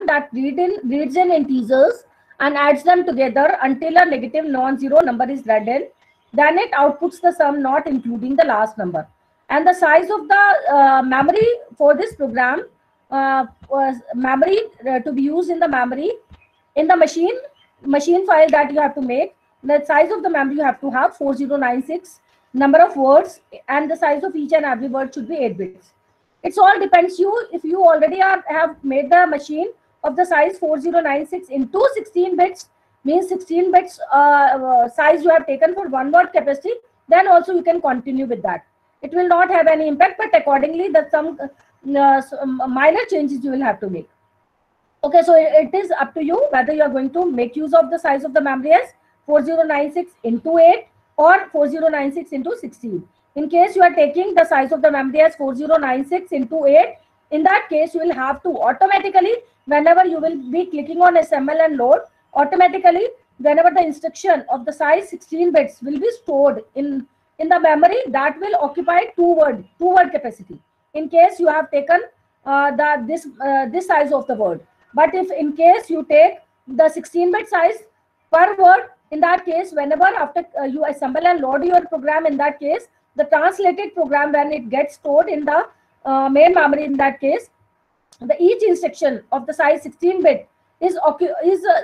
that reads in integers and adds them together until a negative non-zero number is read in. Then it outputs the sum not including the last number. And the size of the memory for this program, was memory to be used in the memory in the machine file that you have to make. The size of the memory you have to have 4096 number of words, and the size of each and every word should be 8 bits. It's all depends you. If you already have made the machine of the size 4096 into 16 bits, means 16 bits size you have taken for one word capacity, then also you can continue with that. It will not have any impact, but accordingly that some minor changes you will have to make. Okay, so it is up to you whether you are going to make use of the size of the memory as 4096 into 8 or 4096 into 16. In case you are taking the size of the memory as 4096 into 8, in that case you will have to automatically, whenever you will be clicking on assemble and load, automatically whenever the instruction of the size 16 bits will be stored in the memory, that will occupy two word capacity. In case you have taken this size of the word. But if in case you take the 16-bit size per word, in that case, whenever after you assemble and load your program, in that case, the translated program, when it gets stored in the main memory, in that case, each instruction of the size 16-bit is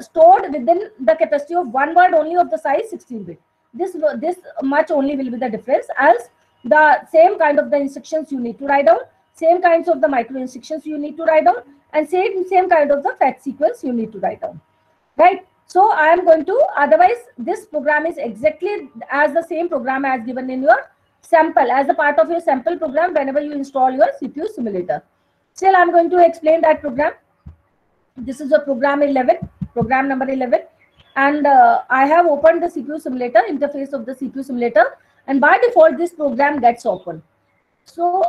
stored within the capacity of one word only of the size 16-bit. This much only will be the difference, as the same kind of the instructions you need to write down, same kinds of the micro instructions you need to write down, and same kind of the fetch sequence you need to write down, right? So I am going to, otherwise this program is exactly as the same program as given in your sample, as a part of your sample program whenever you install your CPU simulator. Still I am going to explain that program. This is a program number 11, and I have opened the CPU simulator, interface of the CPU simulator, and by default this program gets open. So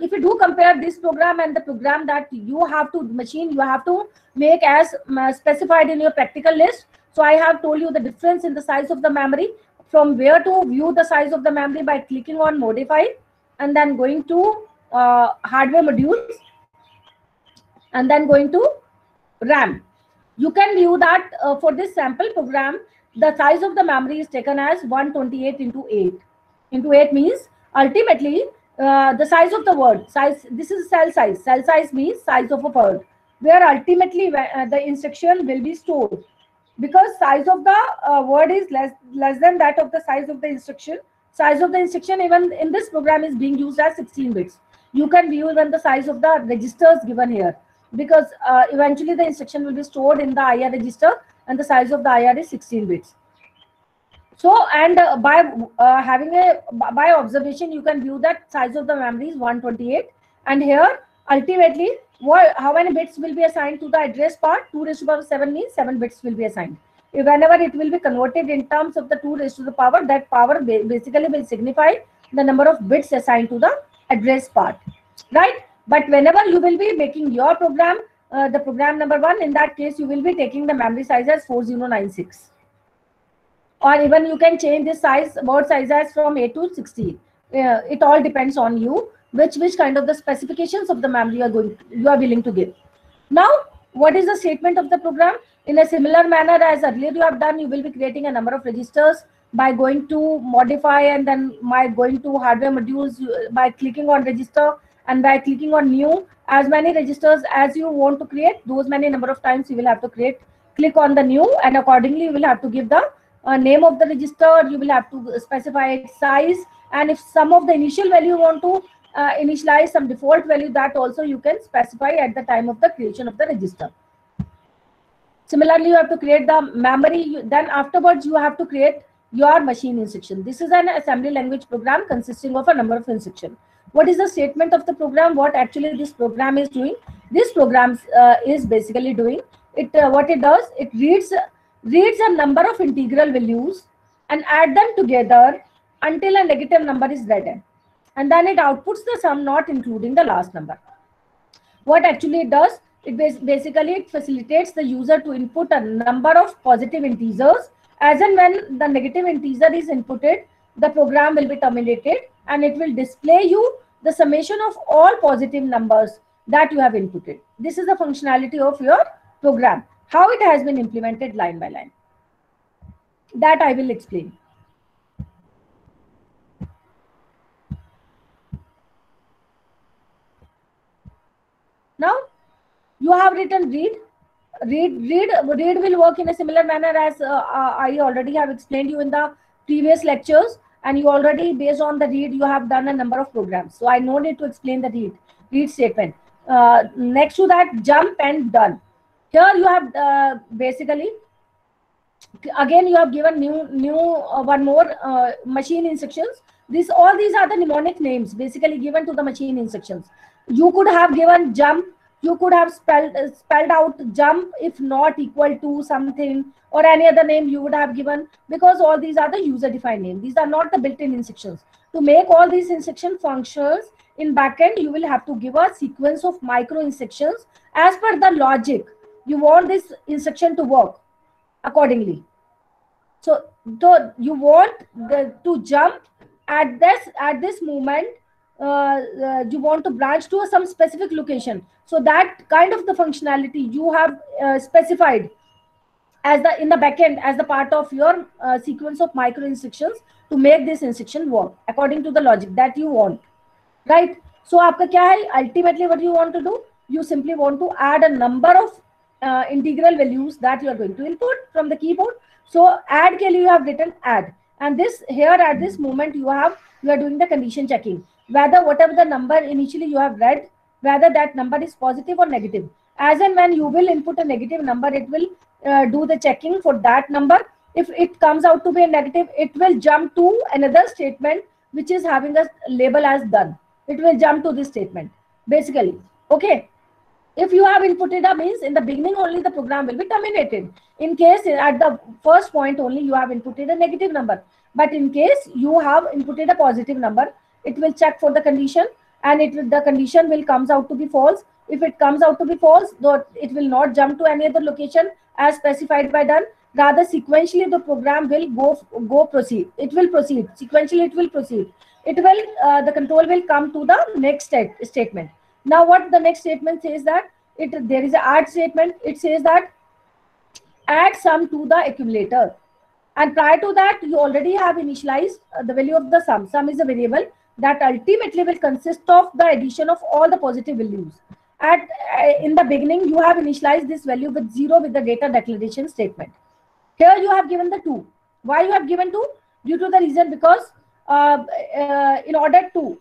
if you do compare this program and the program that you have to make as specified in your practical list, so I have told you the difference in the size of the memory, from where to view the size of the memory by clicking on modify and then going to hardware modules and then going to RAM. You can view that for this sample program, the size of the memory is taken as 128 into 8. Into 8 means ultimately the size of the word size. This is cell size. Cell size means size of a word, where ultimately the instruction will be stored, because size of the word is less than that of the size of the instruction. Size of the instruction even in this program is being used as 16 bits. You can view even the size of the registers given here, because eventually the instruction will be stored in the IR register and the size of the IR is 16 bits. So, and by observation, you can view that size of the memory is 128, and here ultimately how many bits will be assigned to the address part? 2 raised to the power 7 means 7 bits will be assigned. Whenever it will be converted in terms of the 2 raised to the power, that power basically will signify the number of bits assigned to the address part, right? But whenever you will be making your program, the program number 1, in that case you will be taking the memory size as 4096. Or even you can change this size, word size as from 8 to 16. It all depends on you, which kind of the specifications of the memory you are willing to give. Now, what is the statement of the program? In a similar manner as earlier you have done, you will be creating a number of registers by going to modify and then by going to hardware modules, by clicking on register and by clicking on new. As many registers as you want to create, those many number of times you will have to click on the new, and accordingly you will have to give the name of the register. You will have to specify its size, and if some of the initial value you want to initialize some default value, that also you can specify at the time of the creation of the register. Similarly, you have to create the memory, then afterwards you have to create your machine instruction. This is an assembly language program consisting of a number of instructions. What is the statement of the program? What actually this program is doing? This program is basically doing it. What it does, it reads a number of integral values and add them together until a negative number is read, and then it outputs the sum not including the last number. What actually it does, it basically facilitates the user to input a number of positive integers. As and when the negative integer is inputted, the program will be terminated and it will display you the summation of all positive numbers that you have inputted. This is the functionality of your program. How it has been implemented line by line, that I will explain. Now you have written read. Read will work in a similar manner as I already have explained you in the previous lectures, and you already, based on the read, you have done a number of programs, so I no need to explain the read statement. Next to that, jump and done. Here you have basically, again you have given new one more machine instructions. All these are the mnemonic names basically given to the machine instructions. You could have given jump, you could have spelled out jump if not equal to something, or any other name you would have given, because all these are the user defined names. These are not the built-in instructions. To make all these instruction functions in backend, you will have to give a sequence of micro instructions as per the logic you want this instruction to work accordingly. So you want to jump at this moment, you want to branch to some specific location, so that kind of the functionality you have specified as in the backend as the part of your sequence of micro instructions to make this instruction work according to the logic that you want, right? So aapka kya hai, ultimately what you want to do, you simply want to add a number of integral values that you are going to input from the keyboard. So add ke liye you have written add, and this here at this moment you are doing the condition checking whether whatever the number initially you have read, whether that number is positive or negative. As and when you will input a negative number, it will do the checking for that number. If it comes out to be a negative, it will jump to another statement which is having a label as done. It will jump to this statement basically. Okay, if you have inputted a means in the beginning only the program will be terminated. In case at the first point only you have inputted a negative number, but in case you have inputted a positive number, it will check for the condition, and the condition will comes out to be false. If it comes out to be false, it will not jump to any other location as specified by done. Rather, sequentially the program will proceed. It will proceed sequentially. It will proceed. It will the control will come to the next statement. Now, what the next statement says that there is an add statement. It says that add sum to the accumulator, and prior to that you already have initialized the value of the sum. Sum is a variable that ultimately will consist of the addition of all the positive values. In the beginning you have initialized this value with 0 with the data declaration statement. Here you have given the 2. Why you have given 2? Due to the reason because in order to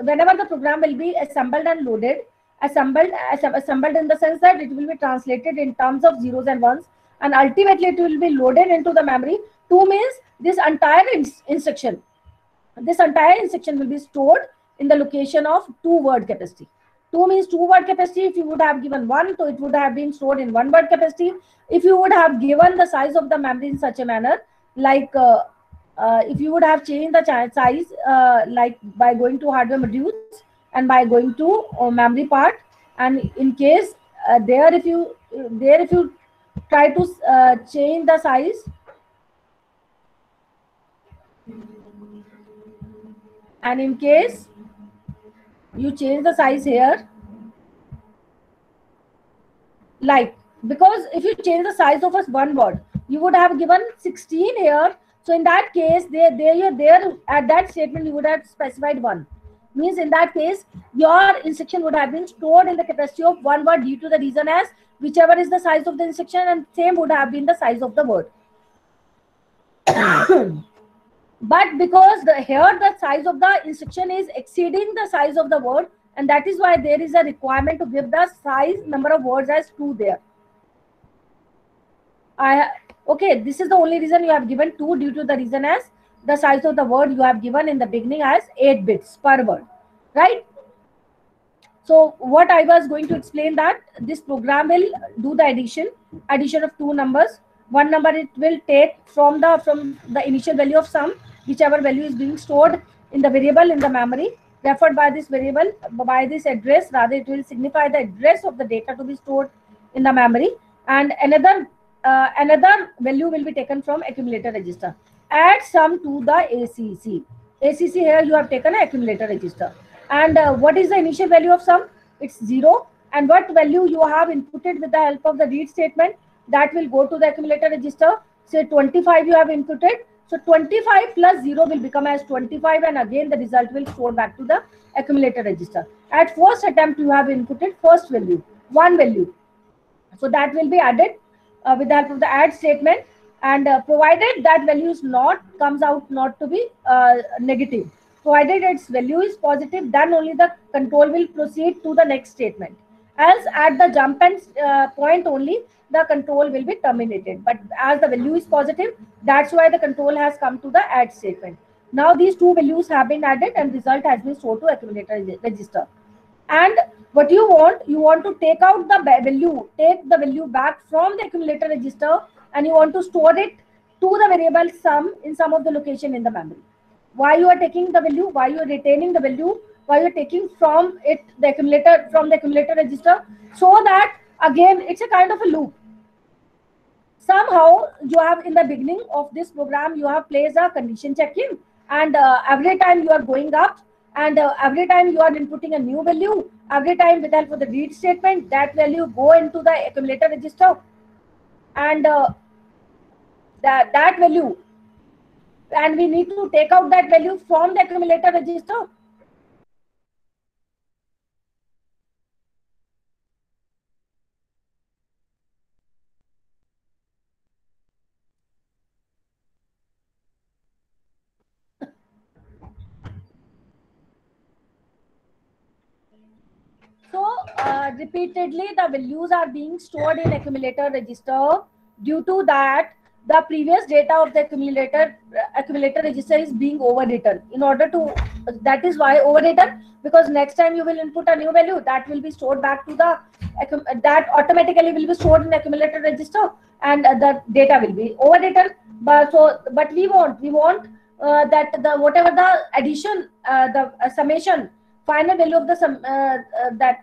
whenever the program will be assembled and loaded, assembled in the sense that it will be translated in terms of zeros and ones, and ultimately it will be loaded into the memory. 2 means this entire instruction will be stored in the location of 2 word capacity. 2 means 2 word capacity. If you would have given 1, so it would have been stored in 1 word capacity. If you would have given the size of the memory in such a manner, like if you would have changed the size like by going to hardware modules and by going to memory part, and in case if you try to change the size, and in case you change the size here, like, because if you change the size of one word, you would have given 16 here. So in that case, there at that statement you would have specified 1. Means in that case, your instruction would have been stored in the capacity of 1 word due to the reason as whichever is the size of the instruction, and same would have been the size of the word. But because here the size of the instruction is exceeding the size of the word, and that is why there is a requirement to give the size number of words as 2 there. Okay, this is the only reason you have given 2, due to the reason as the size of the word you have given in the beginning as 8 bits per word, right? So what I was going to explain, that this program will do the addition of 2 numbers. One number it will take from the initial value of sum, whichever value is being stored in the variable in the memory, referred by this variable by this address. Rather, it will signify the address of the data to be stored in the memory, and another value will be taken from accumulator register. Add sum to the ACC. Here you have taken an accumulator register. And what is the initial value of sum? It's 0. and what value you have inputted with the help of the read statement, that will go to the accumulator register. Say 25 you have inputted, so 25 plus 0 will become as 25, and again the result will store back to the accumulator register. At first attempt you have inputted first value, one value, so that will be added with the help of the add statement, and provided that value is not comes out not to be negative, provided its value is positive, then only the control will proceed to the next statement. Else at the jump and point only the control will be terminated. But as the value is positive, that's why the control has come to the add statement. Now these two values have been added and result has been stored to accumulator register. And what you want to take out the value, take the value back from the accumulator register, and you want to store it to the variable sum in some of the location in the memory. Why you are taking the value, why you are retaining the value, why you are taking from it the accumulator, from the accumulator register, so that again it's a kind of a loop. Somehow you have in the beginning of this program you have placed a condition checking, and every time you are going up, and every time you are inputting a new value, every time with help of the read statement, that value go into the accumulator register, and that value, and we need to take out that value from the accumulator register. So repeatedly the values are being stored in accumulator register. Due to that, the previous data of the accumulator register is being overwritten. In order to, that is why overwritten, because next time you will input a new value, that will be stored back to the that automatically will be stored in accumulator register, and the data will be overwritten. But we want that the whatever the addition, the summation, final value of the sum, that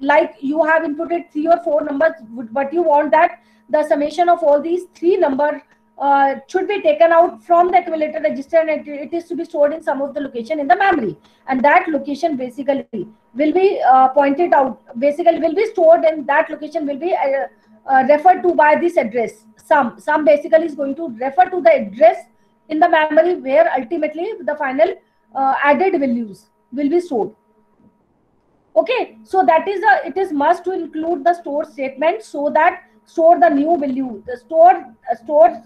like you have inputted 3 or 4 numbers, but you want that the summation of all these 3 numbers should be taken out from the accumulator register, and it is to be stored in some of the location in the memory, and that location basically will be pointed out, basically will be stored, and that location will be referred to by this address. Sum basically is going to refer to the address in the memory where ultimately the final added values will be stored. Okay, so that is it is must to include the store statement, so that store the new value. The store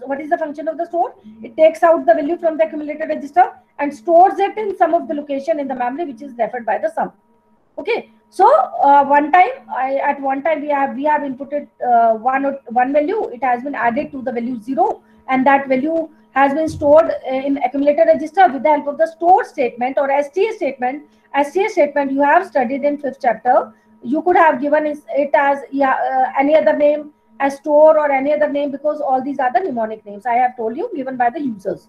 what is the function of the store? It takes out the value from the accumulator register and stores it in some of the location in the memory which is referred by the sum. Okay, so at one time we have inputted one value. It has been added to the value 0, and that value has been stored in accumulator register with the help of the store statement or STA statement. STA statement you have studied in 5th chapter. You could have given it as any other name as store or any other name, because all these are the mnemonic names I have told you given by the users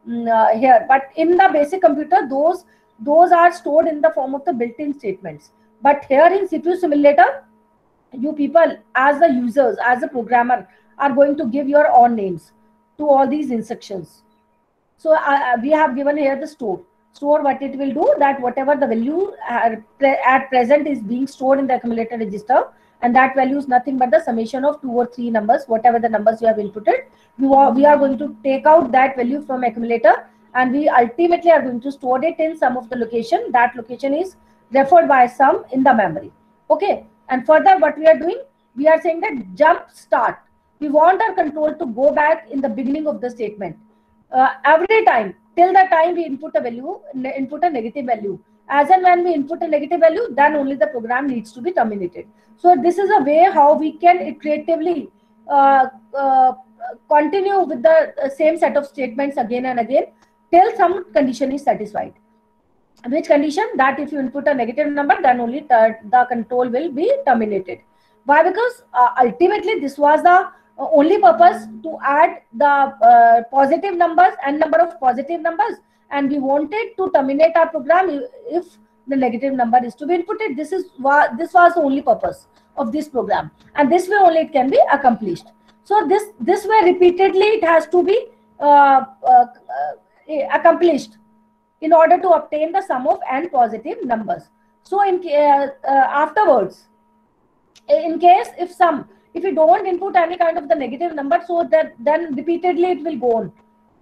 here. But in the basic computer, those are stored in the form of the built-in statements. But here in CPU simulator, you people as the users, as a programmer, are going to give your own names to all these instructions. So we have given here the store. What it will do, that whatever the value at present is being stored in the accumulator register, and that value is nothing but the summation of 2 or 3 numbers, whatever the numbers you have inputted. We are going to take out that value from accumulator, and we ultimately are going to store it in some of the location. That location is referred by sum in the memory. Okay, and further what we are doing, we are saying that jump start. We want our control to go back in the beginning of the statement. Every time till the time we input a value, input a negative value. As and when we input a negative value, then only the program needs to be terminated. So this is a way how we can iteratively continue with the same set of statements again and again till some condition is satisfied. Which condition? That if you input a negative number, then only the control will be terminated. Why? Because ultimately this was the only purpose to add the positive numbers and number of positive numbers, and we wanted to terminate our program if the negative number is to be inputted. This was the only purpose of this program, and this way only it can be accomplished. So this way repeatedly it has to be accomplished in order to obtain the sum of n positive numbers. So afterwards, in case if you don't input any kind of the negative number, so that then repeatedly it will go on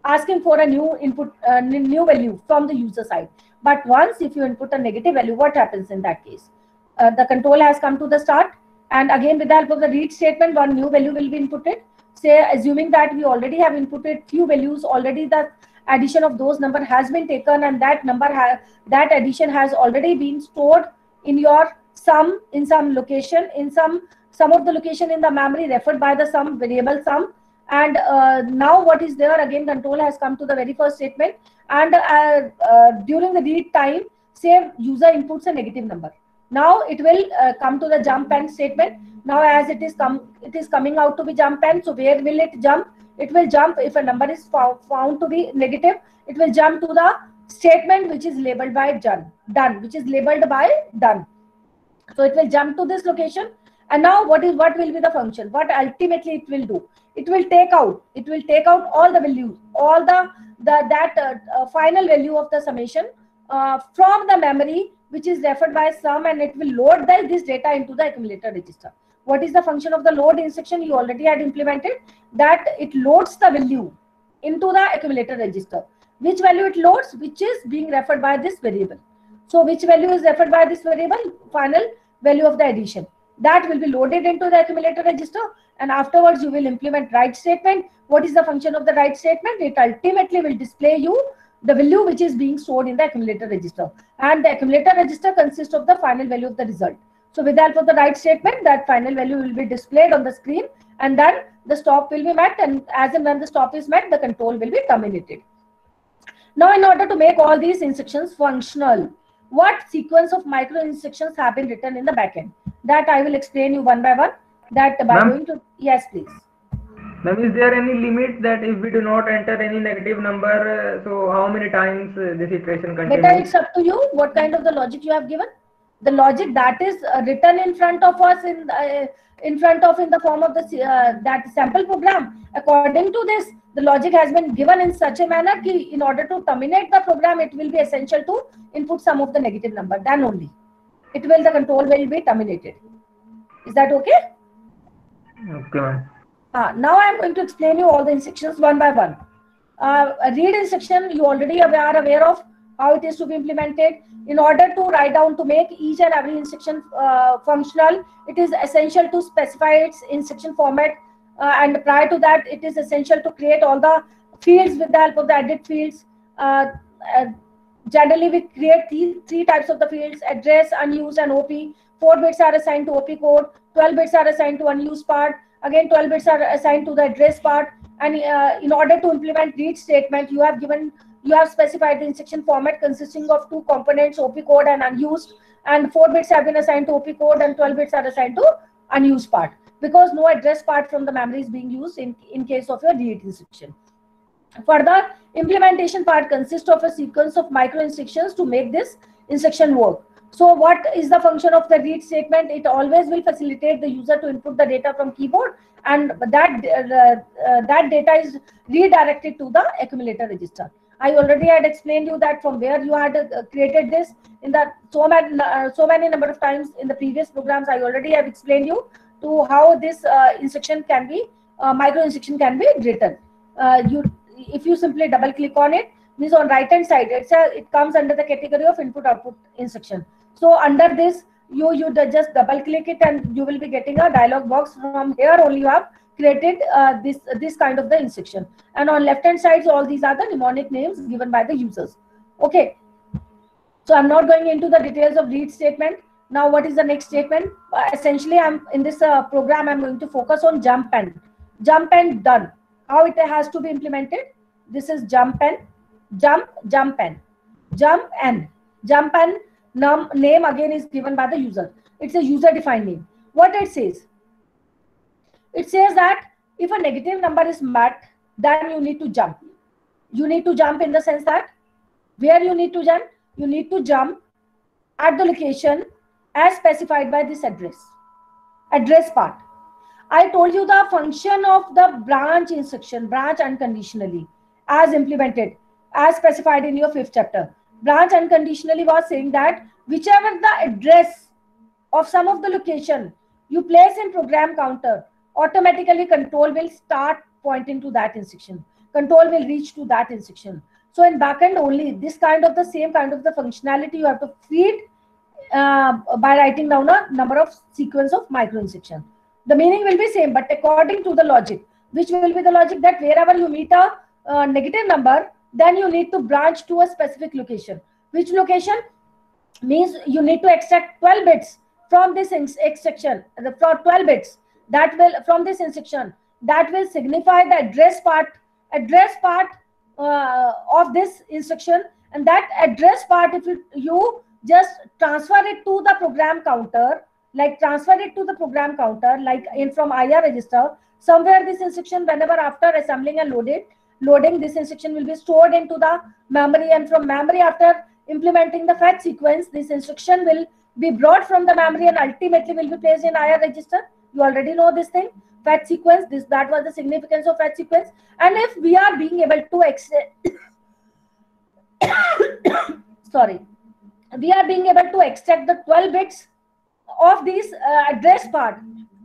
asking for a new input, new value from the user side. But once if you input a negative value, what happens in that case? The control has come to the start, and again with the help of the read statement, one new value will be inputted. Say, assuming that we already have inputted few values, already the addition of those number has been taken, and that that addition has already been stored in your sum, in some location, in some of the location in the memory referred by the sum variable sum. And now what is there, again control has come to the very first statement, and during the read time, say user inputs a negative number. Now it will come to the jump and statement. Now as it is coming out to be jump and, so where will it jump? It will jump, if a number is found to be negative, it will jump to the statement which is labeled by done, which is labeled by done. So it will jump to this location. And now what will be the function? What ultimately it will do? It will take out all the values, all that final value of the summation from the memory which is referred by sum, and it will load this data into the accumulator register. What is the function of the load instruction? You already had implemented that. It loads the value into the accumulator register. Which value it loads? Which is being referred by this variable. So which value is referred by this variable? Final value of the addition. That will be loaded into the accumulator register, and afterwards you will implement write statement. What is the function of the write statement? It ultimately will display you the value which is being stored in the accumulator register, and the accumulator register consists of the final value of the result. So with the help of the write statement, that final value will be displayed on the screen, and then the stop will be met, and as and when the stop is met, the control will be terminated. Now in order to make all these instructions functional, what sequence of micro instructions have been written in the backend? That I will explain you one by one. That by going to, yes please. Ma'am, is there any limit that if we do not enter any negative number, so how many times this iteration continues? Beta, it's up to you what kind of the logic you have given. The logic that is written in front of us in the form of the that sample program. According to this, the logic has been given in such a manner that in order to terminate the program, it will be essential to input some of the negative number. Then only the control will be terminated. Is that okay? Okay. Now I am going to explain you all the instructions one by one. A read instruction, you already are aware of how it is to be implemented. In order to write down, to make each and every instruction functional, it is essential to specify its instruction format, and prior to that, it is essential to create all the fields with the help of the edit fields. Generally, we create three types of the fields: address, unused, and OP. 4 bits are assigned to OP code, 12 bits are assigned to unused part, again 12 bits are assigned to the address part. And in order to implement read statement, you have specified the instruction format consisting of 2 components, OP code and unused, and 4 bits have been assigned to OP code and 12 bits are assigned to unused part, because no address part from the memory is being used in case of your read instruction. Further, implementation part consists of a sequence of micro instructions to make this instruction work. So what is the function of the read statement? It always will facilitate the user to input the data from keyboard, and that data is redirected to the accumulator register. I already had explained you that from where you had created this in the so many number of times in the previous programs. I already have explained you to how this instruction can be micro instruction can be written. If you simply double click on it, means on right hand side it comes under the category of input output instruction. So under this, you just double click it and you will be getting a dialog box. From here only you have created this kind of the instruction, and on left hand side, so all these are the mnemonic names given by the users. Okay, so I'm not going into the details of read statement. Now what is the next statement? Essentially, I'm in this program, I'm going to focus on jump and done, how it has to be implemented. This is jump and name again is given by the user. It's a user defined name. What it says? It says that if a negative number is met, then you need to jump. You need to jump in the sense that where you need to jump? You need to jump at the location as specified by this address part. I told you the function of the branch instruction, branch unconditionally, as implemented, as specified in your 5th chapter. branch unconditionally was saying that whichever the address of some of the location you place in program counter, automatically control will start pointing to that instruction. Control will reach to that instruction. So in backend only, this kind of the same kind of the functionality you have to feed by writing down a number of sequence of micro instruction. The meaning will be same, but according to the logic, which will be the logic that wherever you meet a negative number, then you need to branch to a specific location. Which location? Means you need to extract 12 bits from this extraction, for 12 bits that will from this instruction, that will signify the address part of this instruction. And that address part, if you just transfer it to the program counter, like in from IR register, somewhere this instruction, whenever after assembling and loading, this instruction will be stored into the memory, and from memory, after implementing the fetch sequence, this instruction will be brought from the memory and ultimately will be placed in IR register. You already know this thing, fetch sequence. That was the significance of fetch sequence. And if we are being able to we are being able to extract the 12 bits of this address part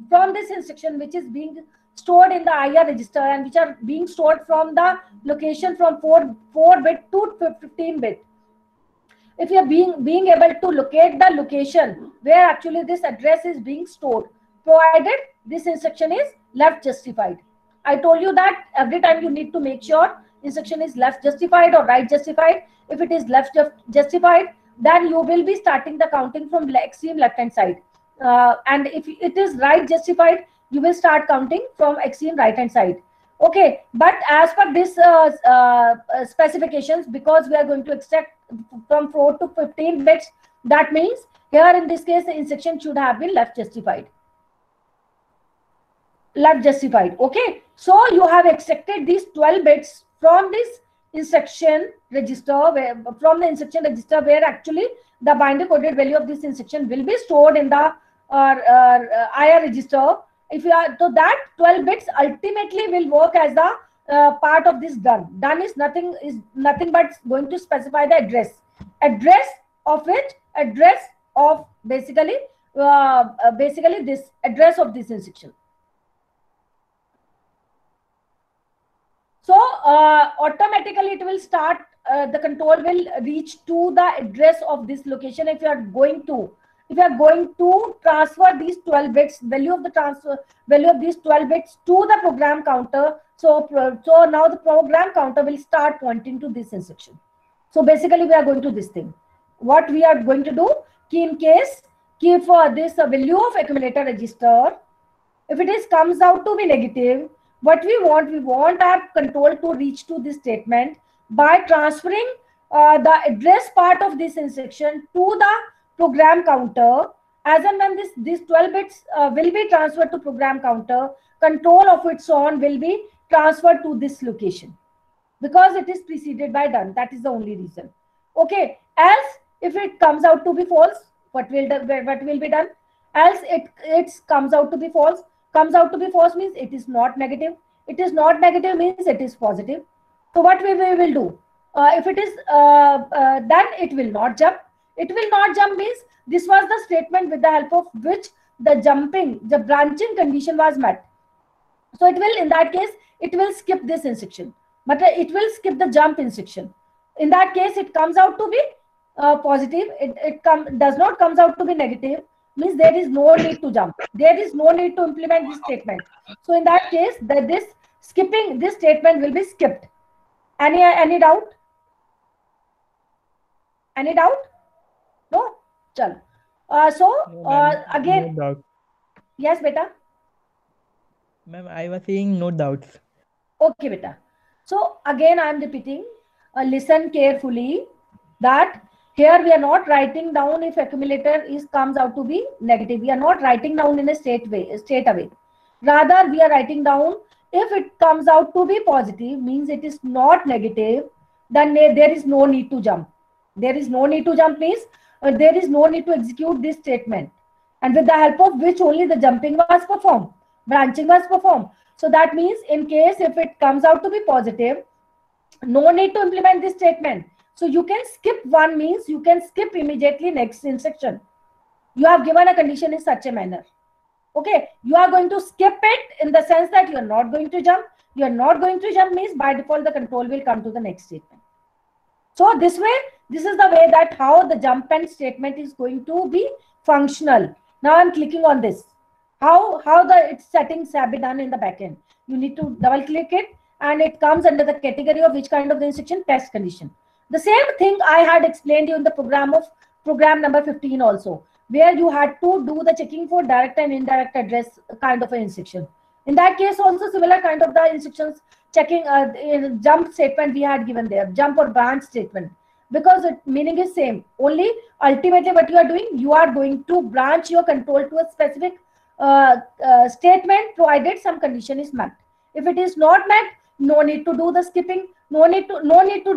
from this instruction, which is being stored in the IR register, and which are being stored from the location from 4 bit to 15 bit. If you are being able to locate the location where actually this address is being stored, provided this instruction is left justified. I told you that every time you need to make sure instruction is left justified or right justified. If it is left justified, then you will be starting the counting from extreme left hand side. And if it is right justified, you will start counting from extreme right hand side. Okay, but as per this specifications, because we are going to extract from 4 to 15 bits, that means here in this case the instruction should have been left justified. Okay, so you have extracted these 12 bits from this instruction register, where actually the binder coded value of this instruction will be stored in the IR register. If you are, so that 12 bits ultimately will work as the part of this done. Done is nothing but going to specify the address of basically this address of this instruction. So automatically it will start, the control will reach to the address of this location. If you are going to transfer these 12 bits, value of these 12 bits to the program counter, so now the program counter will start pointing to this instruction. So basically we are going to this thing. What we are going to do, in case for this value of accumulator register, if it comes out to be negative, what we want our control to reach to this statement by transferring the address part of this instruction to the program counter. As and when these 12 bits will be transferred to program counter, control of its own will be transferred to this location, because it is preceded by done. That is the only reason. Okay, else if it comes out to be false, what will be done? Else it comes out to be false. Comes out to be false means it is not negative. It is not negative means it is positive. So what we will do? If it is then it will not jump. It will not jump means this was the statement with the help of which the branching condition was met. So it will, in that case, it will skip this instruction, but it will skip the jump instruction. In that case, it comes out to be positive. Does not comes out to be negative, means there is no need to jump. There is no need to implement this statement. So in that case, this statement will be skipped. Any doubt? Any doubt? No? Chal. Again. No doubt. Yes, beta. Ma'am, I was saying no doubts. Okay, beta. So again, I am repeating. Listen carefully that here we are not writing down if accumulator comes out to be negative. We are not writing down in a straight away. Rather, we are writing down if it comes out to be positive, means it is not negative, then there is no need to jump. There is no need to jump means there is no need to execute this statement. And with the help of which only the jumping was performed, branching was performed. So that means in case if it comes out to be positive, no need to implement this statement. So you can skip one means you can skip immediately next instruction. You have given a condition in such a manner. Okay, you are going to skip it in the sense that you are not going to jump. You are not going to jump means by default the control will come to the next statement. So this way, this is the way that how the jump and statement is going to be functional. Now I'm clicking on this. How the its settings have been done in the backend. You need to double click it and it comes under the category of which kind of the instruction, test condition. The same thing I had explained you in the program number 15 also, where you had to do the checking for direct and indirect address kind of an instruction. In that case also similar kind of the instructions checking in jump statement we had given there, jump or branch statement, because it meaning is same. Only ultimately what you are doing, you are going to branch your control to a specific statement provided some condition is met. If it is not met, no need to do the skipping, no need to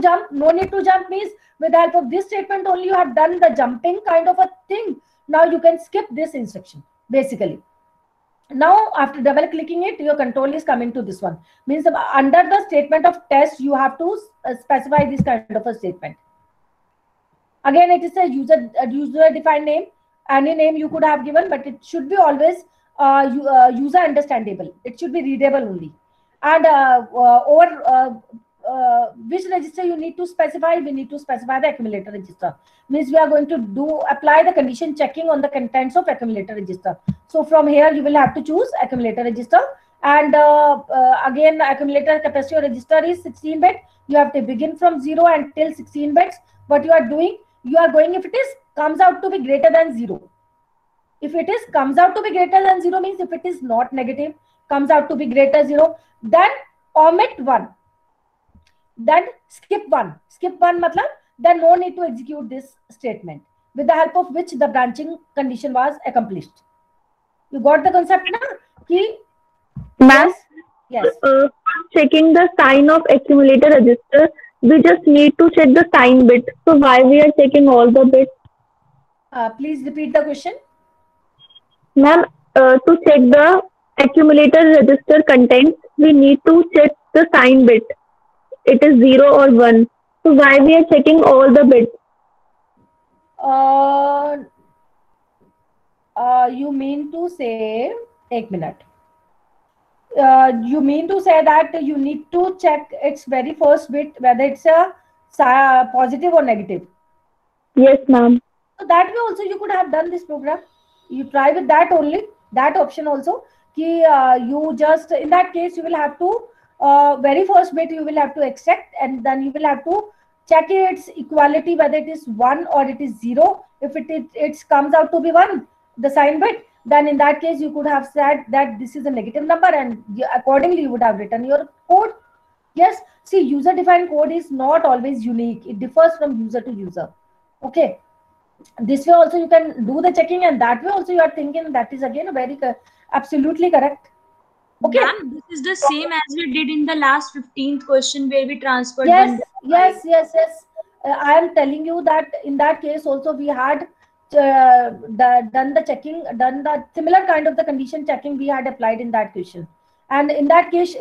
jump. No need to jump means with the help of this statement only you have done the jumping kind of a thing. Now you can skip this instruction basically. Now after double clicking it, your control is coming to this one, means under the statement of test you have to specify this kind of a statement. Again it is a user defined name. Any name you could have given, but it should be always user understandable. It should be readable only. And over which register you need to specify, we need to specify the accumulator register. Means we are going to apply the condition checking on the contents of accumulator register. So from here you will have to choose accumulator register, and again accumulator capacity register is 16 bit. You have to begin from 0 until 16 bits. What you are doing, you are going, if it is comes out to be greater than 0. If it is comes out to be greater than 0 means if it is not negative, comes out to be greater 0, then omit 1. Then skip 1. Skip 1 matlab then no need to execute this statement, with the help of which the branching condition was accomplished. You got the concept now? Ki? Ma'am, Yes. checking the sign of accumulator register, we just need to check the sign bit. So why we are checking all the bits? Please repeat the question. Ma'am, to check the accumulator register contents, we need to check the sign bit. It is 0 or 1. So why we are checking all the bits? You mean to say, एक minute. You mean to say that you need to check its very first bit whether it's a positive or negative? Yes, ma'am. So that way also you could have done this program. You try with that only, that option also. Ki, you just, in that case, you will have to, very first bit you will have to extract, and then you will have to check its equality, whether it is 1 or it is 0. If it comes out to be 1, the sign bit, then in that case you could have said that this is a negative number, and accordingly you would have written your code. Yes, see, user defined code is not always unique. It differs from user to user. Okay. This way also you can do the checking, and that way also you are thinking that is again a very absolutely correct. Okay. Ma'am, this is the same as we did in the last 15th question where we transferred. Yes. I am telling you that in that case also we had done the checking, done the similar kind of the condition checking we had applied in that question. And in that case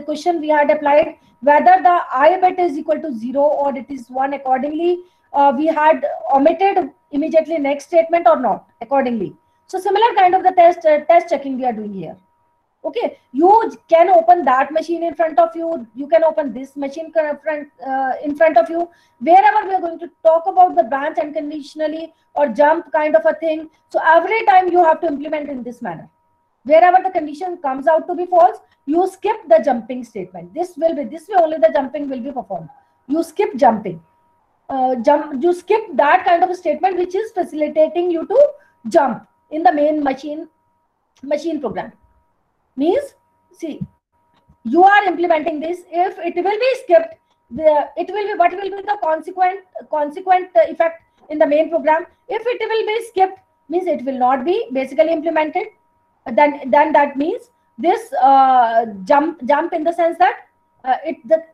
question we had applied whether the I bit is equal to 0 or it is 1. Accordingly, we had omitted immediately next statement or not accordingly. So similar kind of the test checking we are doing here. Okay, you can open that machine in front of you. You can open this machine in front of you. Wherever we are going to talk about the branch unconditionally or jump kind of a thing. So every time you have to implement in this manner. Wherever the condition comes out to be false, you skip the jumping statement. This way only the jumping will be performed. You skip jumping. You skip that kind of a statement which is facilitating you to jump in the main machine program. Means, see, you are implementing this. If it will be skipped, what will be the consequent effect in the main program? If it will be skipped, means it will not be basically implemented. Then that means this jump in the sense that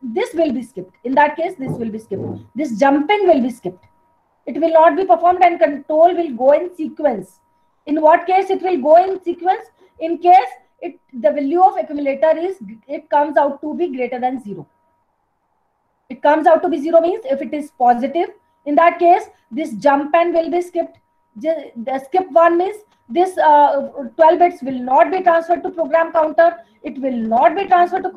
this will be skipped. In that case, this will be skipped. This jumping will be skipped. It will not be performed, and control will go in sequence. In what case it will go in sequence? In case the value of accumulator is, it comes out to be greater than 0. It comes out to be 0 means if it is positive, in that case, this jump and will be skipped. The skip 1 means this 12 bits will not be transferred to program counter. It will not be transferred to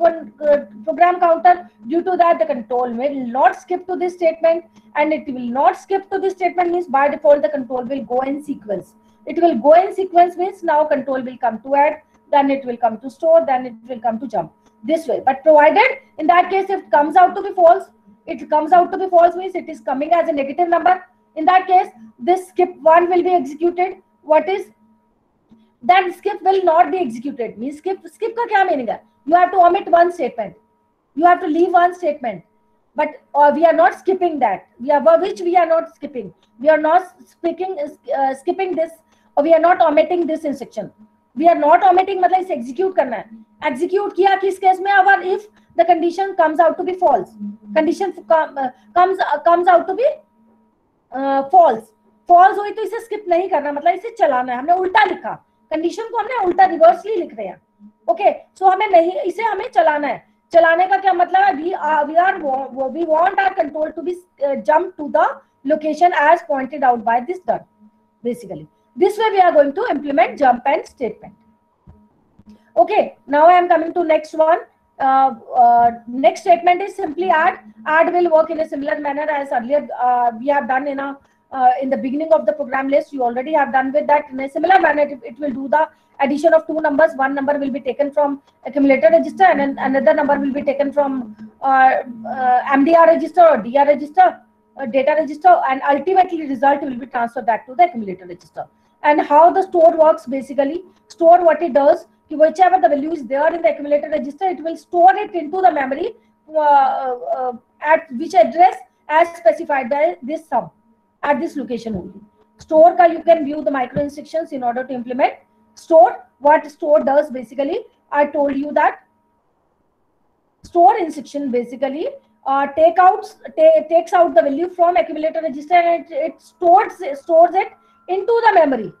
program counter. Due to that, the control will not skip to this statement, and it will not skip to this statement means by default the control will go in sequence. It will go in sequence means now control will come to add, then it will come to store, then it will come to jump, this way. But provided in that case, if it comes out to be false, it comes out to be false means it is coming as a negative number. In that case, this skip 1 will be executed. What is that? Skip will not be executed means skip ka kya meaning hai? You have to omit one statement, you have to leave one statement, but we are not skipping that. We are not skipping. We are not skipping this, or we are not omitting this instruction. We are not omitting मतलब इसे execute करना है. Execute किया किस case में? अगर if the condition comes out to be false, condition comes out to be false हुई तो इसे skip नहीं करना, मतलब इसे चलाना है. हमने उल्टा लिखा, कंडीशन को हमने उल्टा रिवर्सली लिख रहे हैं. ओके, सो हमें नहीं, इसे हमें चलाना है. चलाने का क्या मतलब है? we want our control to be jump to the location as pointed out by this done. Basically, this way we are going to implement jump and statement. Okay, now I am coming to next one. Next statement is simply add. Add will work in a similar manner as earlier we have done in the beginning of the program list. You already have done with that. In a similar manner, it will do the addition of two numbers. One number will be taken from accumulator register, and another number will be taken from MDR register or DR register, data register, and ultimately result will be transferred back to the accumulator register. And how the store works, basically, store what it does, whichever the value is there in the accumulator register, it will store it into the memory at which address as specified by this sum at this location only. Store ka you can view the micro instructions in order to implement store. What store does, basically, I told you that store instruction basically takes out the value from accumulator register, and it stores it into the memory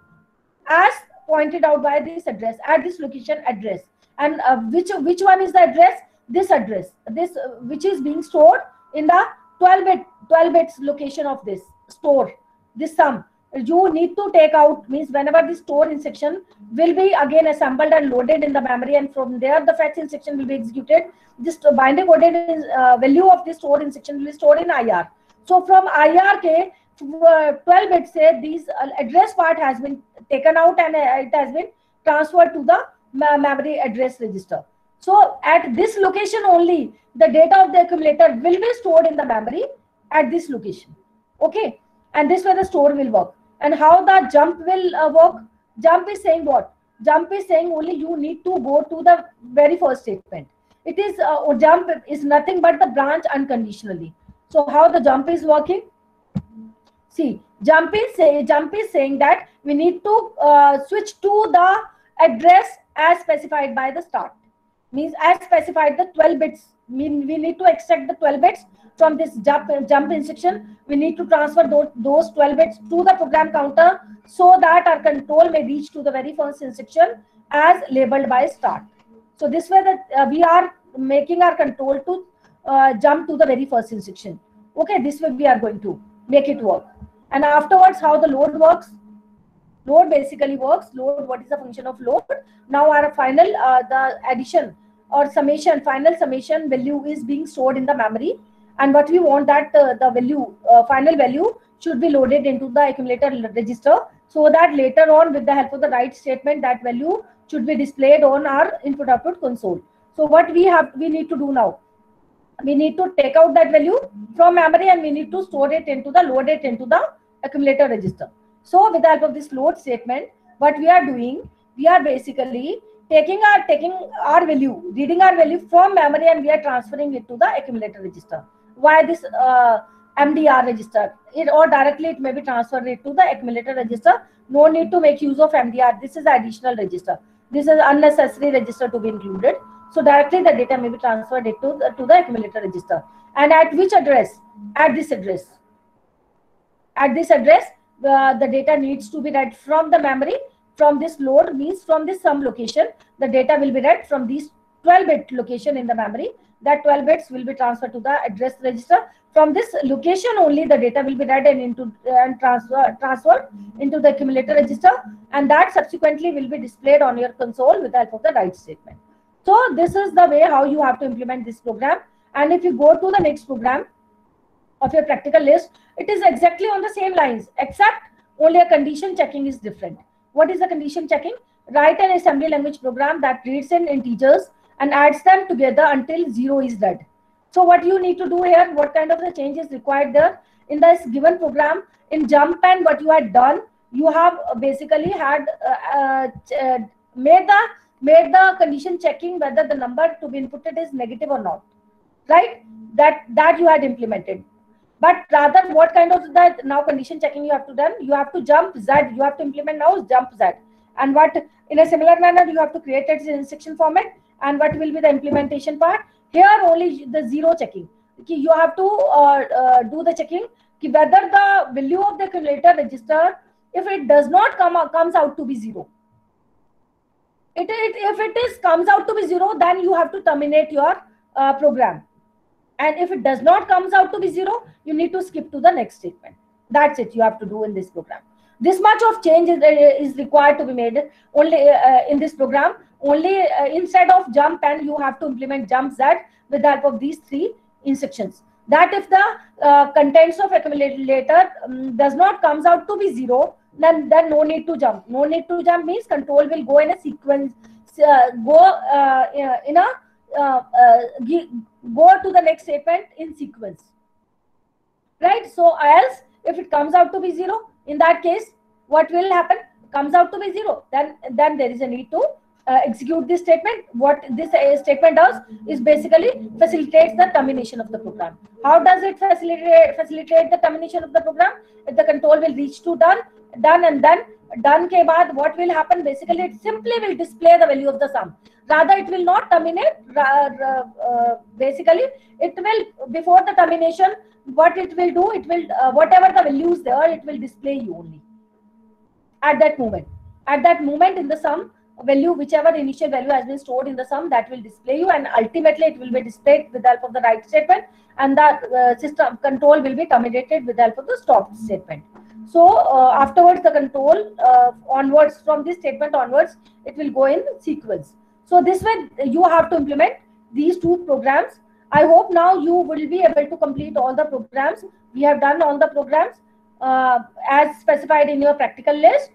as pointed out by this address at this location address. And which one is the address? This address, this which is being stored in the 12 bits location of this store, this sum. You need to take out means whenever the store instruction will be again assembled and loaded in the memory, and from there the fetch instruction will be executed. This binary coded value of this store instruction will be stored in IR. So from IR ke 12 bits say this address part has been taken out and it has been transferred to the memory address register. So at this location only the data of the accumulator will be stored in the memory at this location. Okay, and this way the store will work. And how the jump will work? Jump is saying what? Jump is saying only you need to go to the very first statement. It is jump is nothing but the branch unconditionally. So how the jump is working? See, jump is saying that we need to switch to the address as specified by the start. Means as specified the 12 bits. We need to extract the 12 bits from this jump instruction. We need to transfer those 12 bits to the program counter so that our control may reach to the very first instruction as labeled by start. So this way that we are making our control to jump to the very first instruction. Okay, this way we are going to make it work. And afterwards, how the load works? Load basically works. Load, what is the function of load? Now our final, the addition or summation, final summation value is being stored in the memory. And what we want that the value, final value should be loaded into the accumulator register, so that later on with the help of the write statement, that value should be displayed on our input output console. So what we need to do now, we need to take out that value from memory and we need to store it into the, load it into the accumulator register. So with the help of this load statement, what we are doing, we are basically taking our value, reading our value from memory, and we are transferring it to the accumulator register. Why this MDR register? Or directly it may be transferred to the accumulator register. No need to make use of MDR. This is additional register. This is unnecessary register to be included. So directly the data may be transferred to the accumulator register. And at which address? At this address. At this address, the data needs to be read from the memory. From this load means from this sum location, the data will be read from these 12-bit location in the memory. That 12 bits will be transferred to the address register. From this location only the data will be read and transferred into the accumulator register, and that subsequently will be displayed on your console with the help of the write statement. So this is the way how you have to implement this program. And if you go to the next program of your practical list, it is exactly on the same lines, except only a condition checking is different. What is the condition checking? Write an assembly language program that reads in integers and adds them together until 0 is read. So what you need to do here, what kind of the change is required there? In this given program, in jump and what you had done, you have basically had made the condition checking whether the number to be inputted is negative or not, right? That you had implemented. But rather, what kind of that now condition checking you have to done? You have to jump Z. You have to implement now jump Z. And what in a similar manner you have to create it in instruction format. And what will be the implementation part? Here only the 0 checking. You have to do the checking whether the value of the accumulator register, if it does not comes out to be 0. If it comes out to be 0, then you have to terminate your program. And if it does not comes out to be 0, you need to skip to the next statement. That's it you have to do in this program. This much of change is required to be made only in this program. Only instead of jump and you have to implement jump Z with the help of these 3 instructions. That if the contents of accumulator does not comes out to be 0, then no need to jump. No need to jump means control will go in a sequence, go to the next statement in sequence, right? So else if it comes out to be 0, in that case what will happen? Comes out to be 0, then there is a need to execute this statement. What this statement does is basically facilitates the termination of the program. How does it facilitate the termination of the program? If the control will reach to done and then done ke baad what will happen? Basically it simply will display the value of the sum. Rather it will not terminate. Basically it will, before the termination, what it will do, it will whatever the values there, it will display you only at that moment. At that moment in the sum value, whichever initial value has been stored in the sum, that will display you, and ultimately it will be displayed with the help of the write statement, and that system control will be terminated with the help of the stop statement. So afterwards the control onwards, from this statement onwards, it will go in sequence. So this way you have to implement these 2 programs. I hope now you will be able to complete all the programs. We have done all the programs as specified in your practical list.